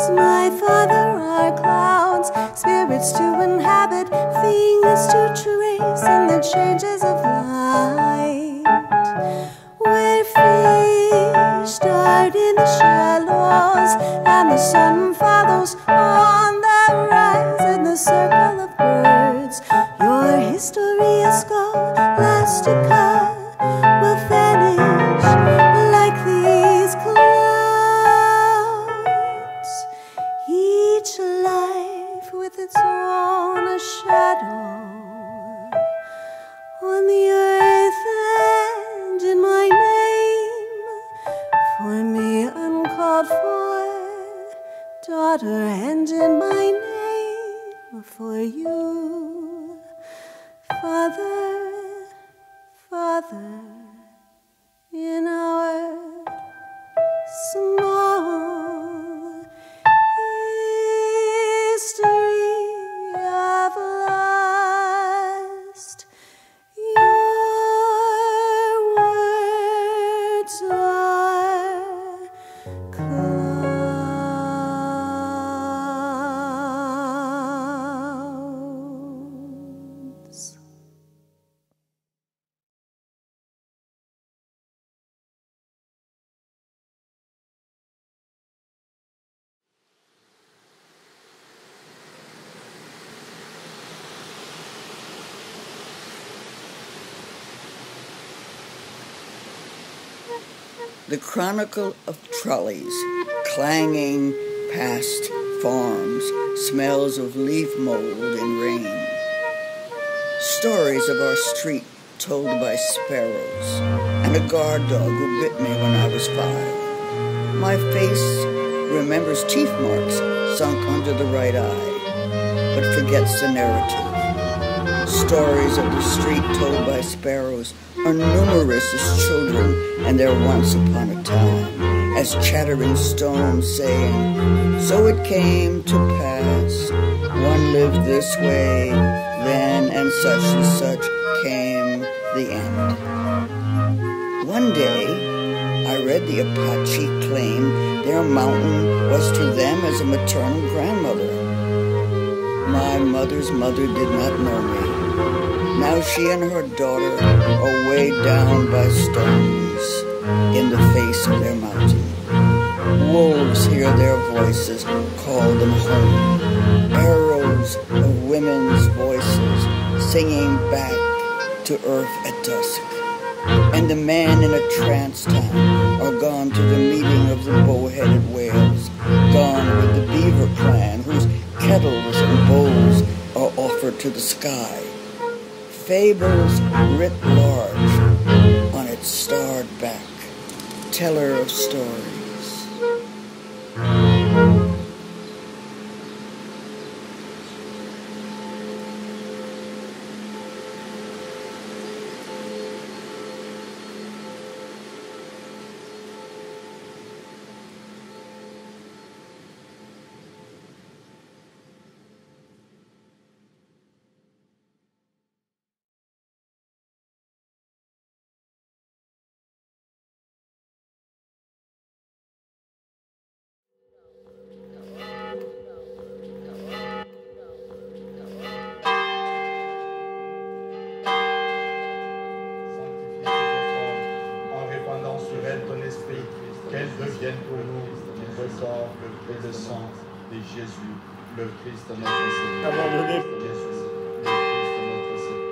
my father are clouds, spirits to inhabit, things to trace in the changes of light. Where fish start in the shallows, and the sun follows on the rise in the circle of birds. Your history is scholastica will vanish like these clouds. Each life with its own shadow on the earth and in my name. For me uncalled for, daughter, and in my name for you, Father, Father, in our small history of lust. Your words are clouds. The chronicle of trolleys clanging past farms, smells of leaf mold and rain. Stories of our street told by sparrows, and a guard dog who bit me when I was 5. My face remembers teeth marks sunk under the right eye, but forgets the narrative. Stories of the street told by sparrows are numerous as children and their once upon a time, as chattering stones saying, so it came to pass, one lived this way, then and such came the end. One day, I read the Apache claim their mountain was to them as a maternal grandmother. My mother's mother did not know me. Now she and her daughter are weighed down by stones in the face of their mountain. Wolves hear their voices call them home. Arrows of women's voices singing back to earth at dusk. And the men in a trance town are gone to the meeting of the bow-headed whales, gone with the beaver clan whose kettles and bowls are offered to the sky. Fables writ large on its starred back, teller of stories. Qu'elle devienne pour nous le corps et le sang de Jésus, le Christ notre Seigneur. Abandonné. Le Christ notre Seigneur.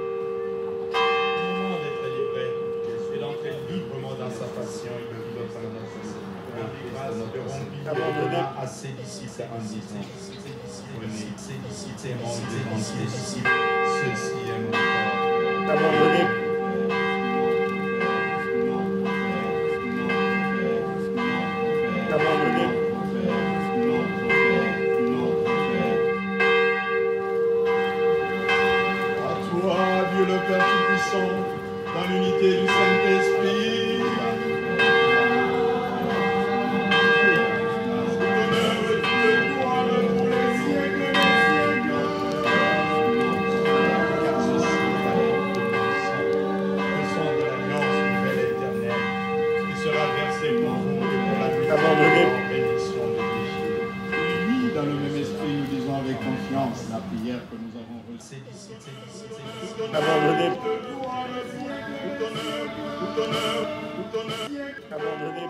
Au moment d'être livré, Jésus est entré librement dans sa passion et le vivre par notre Seigneur. Le Christ notre Seigneur. Abandonné à ses disciples en disant, ses disciples, ceci est mon corps. Abandonné. Dans l'unité du Saint-Esprit, l'honneur et toute gloire pour les siècles des siècles. Car ceci est le sang de l'alliance nouvelle éternelle qui sera versé pour vous et pour la bénédiction de Dieu. confiance la prière que nous avons reçue. Abandonné. Abandonné.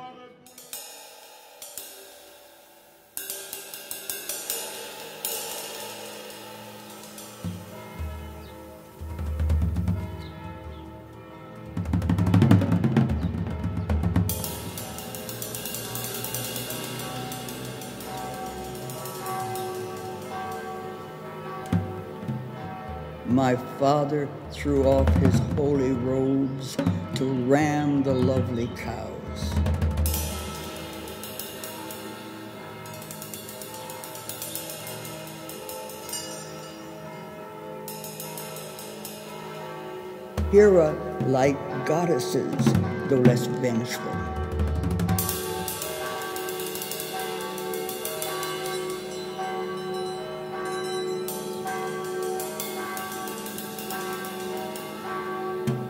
My father threw off his holy robes to ram the lovely cows. Hera like goddesses, though less vengeful.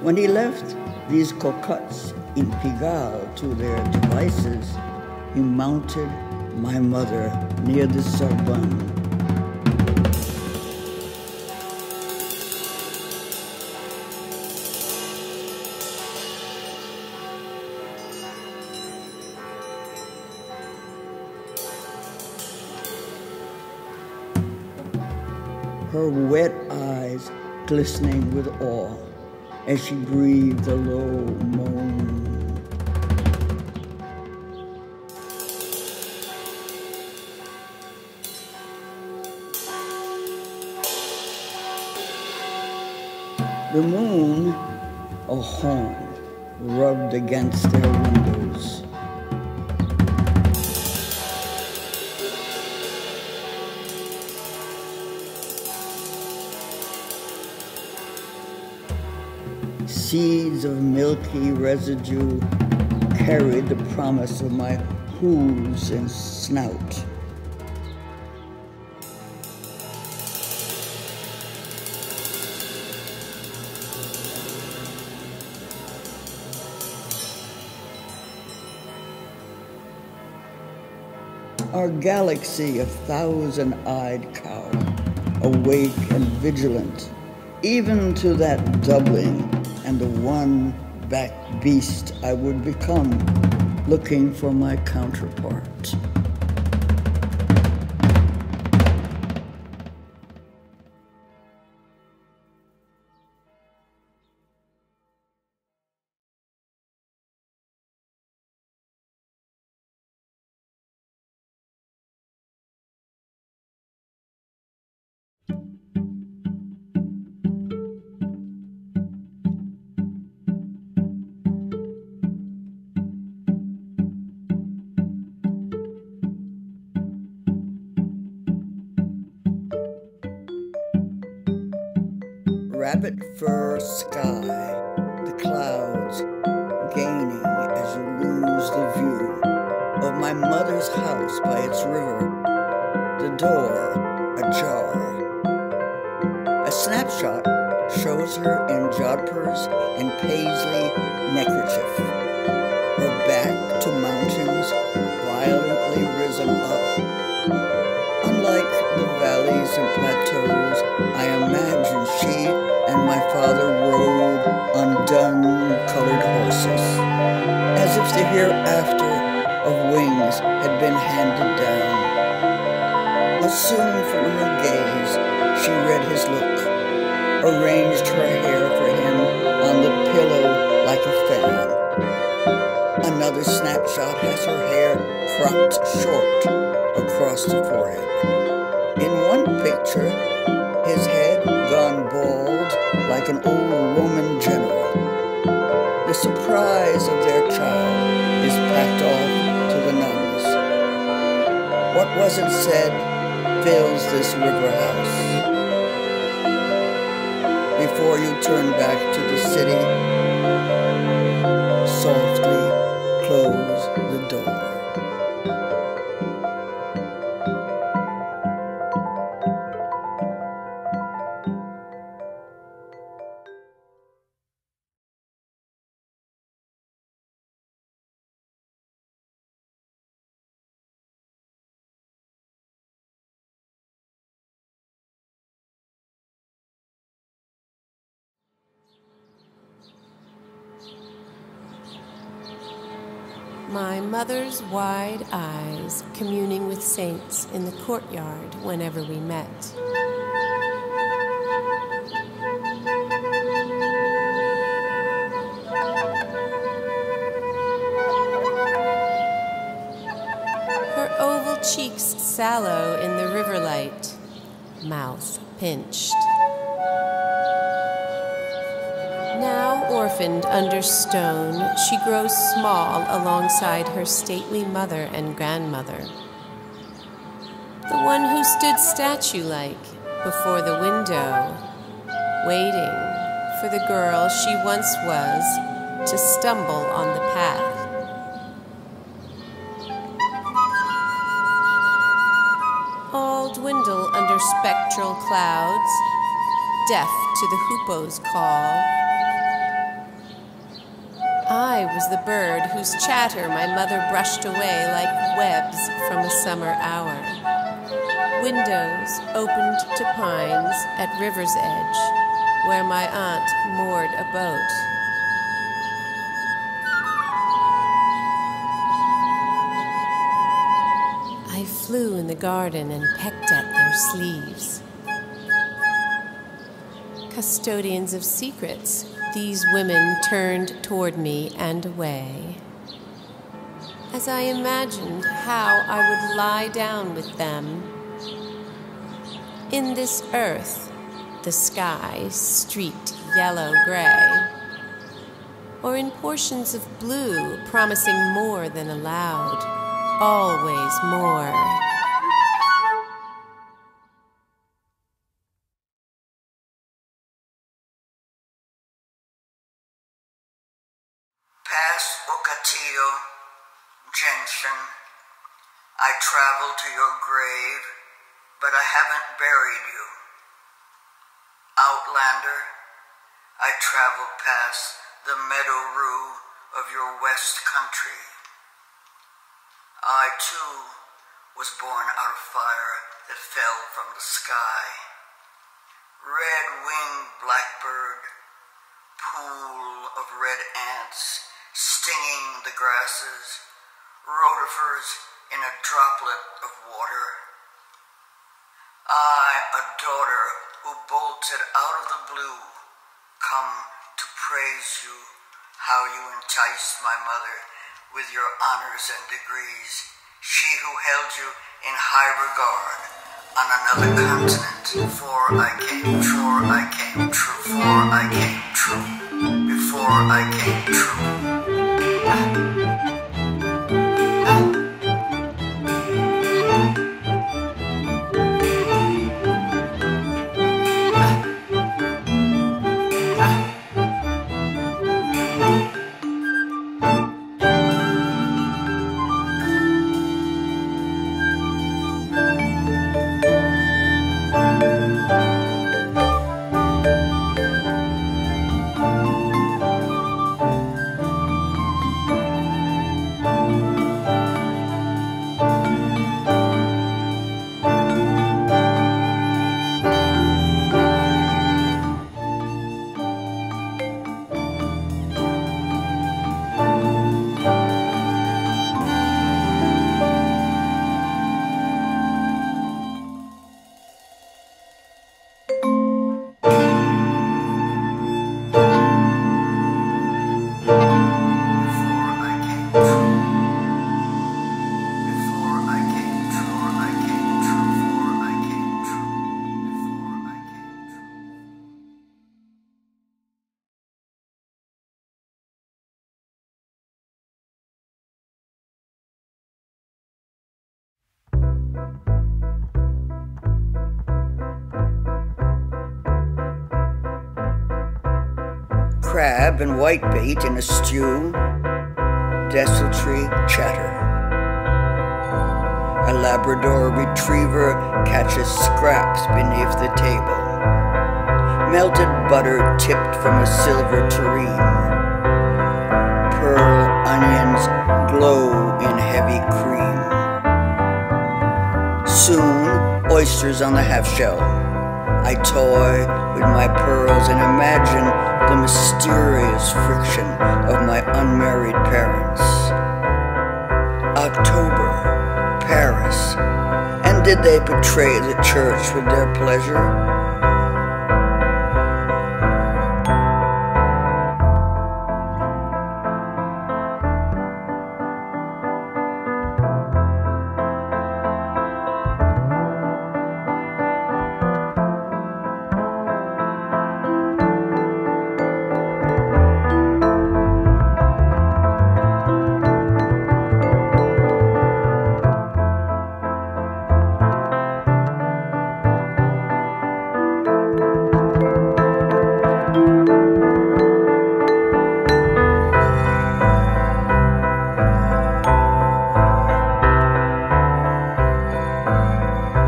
When he left these cocottes in Pigalle to their devices, he mounted my mother near the Sorbonne. Her wet eyes glistening with awe as she breathed a low moan. The moon, a horn, rubbed against their windows. Seeds of milky residue carried the promise of my hooves and snout. Our galaxy, a thousand-eyed cow, awake and vigilant, even to that doubling and the one-backed beast I would become, looking for my counterpart. Rabbit fur sky, the clouds gaining as you lose the view of my mother's house by its river, the door ajar. A snapshot shows her in jodhpurs and paisley neckerchief, her back to mountains violently risen up. Unlike the valleys and plateaus, I imagine she and my father rode on dun-colored horses, as if the hereafter of wings had been handed down. Assumed from her gaze, she read his look, arranged her hair for him on the pillow like a fan. Another snapshot has her hair cropped short across the forehead. In one picture, his head gone bald like an old Roman general. The surprise of their child is packed off to the nuns. What wasn't said fills this river house. Before you turn back to the city, softly close the door. My mother's wide eyes communing with saints in the courtyard whenever we met. Her oval cheeks sallow in the river light, mouth pinched. Now orphaned under stone, she grows small alongside her stately mother and grandmother. The one who stood statue-like before the window, waiting for the girl she once was to stumble on the path. All dwindle under spectral clouds, deaf to the hoopoe's call. I was the bird whose chatter my mother brushed away like webs from a summer hour. Windows opened to pines at river's edge, where my aunt moored a boat. I flew in the garden and pecked at their sleeves. Custodians of secrets, these women turned toward me and away. As I imagined how I would lie down with them. In this earth, the sky streaked yellow-gray, or in portions of blue promising more than allowed, always more. Jensen, I traveled to your grave, but I haven't buried you. Outlander, I traveled past the meadow rue of your west country. I, too, was born out of fire that fell from the sky. Red-winged blackbird, pool of red ants stinging the grasses, rotifers in a droplet of water. I, a daughter who bolted out of the blue, come to praise you, how you enticed my mother with your honors and degrees, she who held you in high regard on another continent. Before I came true, I came true, before I came true, before I came true. Crab and whitebait in a stew, desultory chatter. A Labrador retriever catches scraps beneath the table. Melted butter tipped from a silver tureen. Pearl onions glow in heavy cream. Soon, oysters on the half-shell. I toy with my pearls and imagine the mysterious friction of my unmarried parents. October, Paris. And did they betray the church with their pleasure?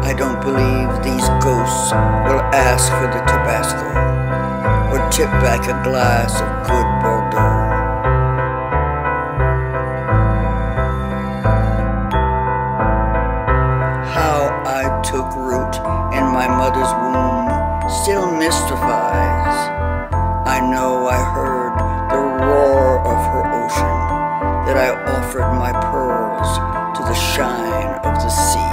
I don't believe these ghosts will ask for the Tabasco or tip back a glass of good Bordeaux. How I took root in my mother's womb still mystifies. I know I heard the roar of her ocean, that I offered my pearls to the shine of the sea.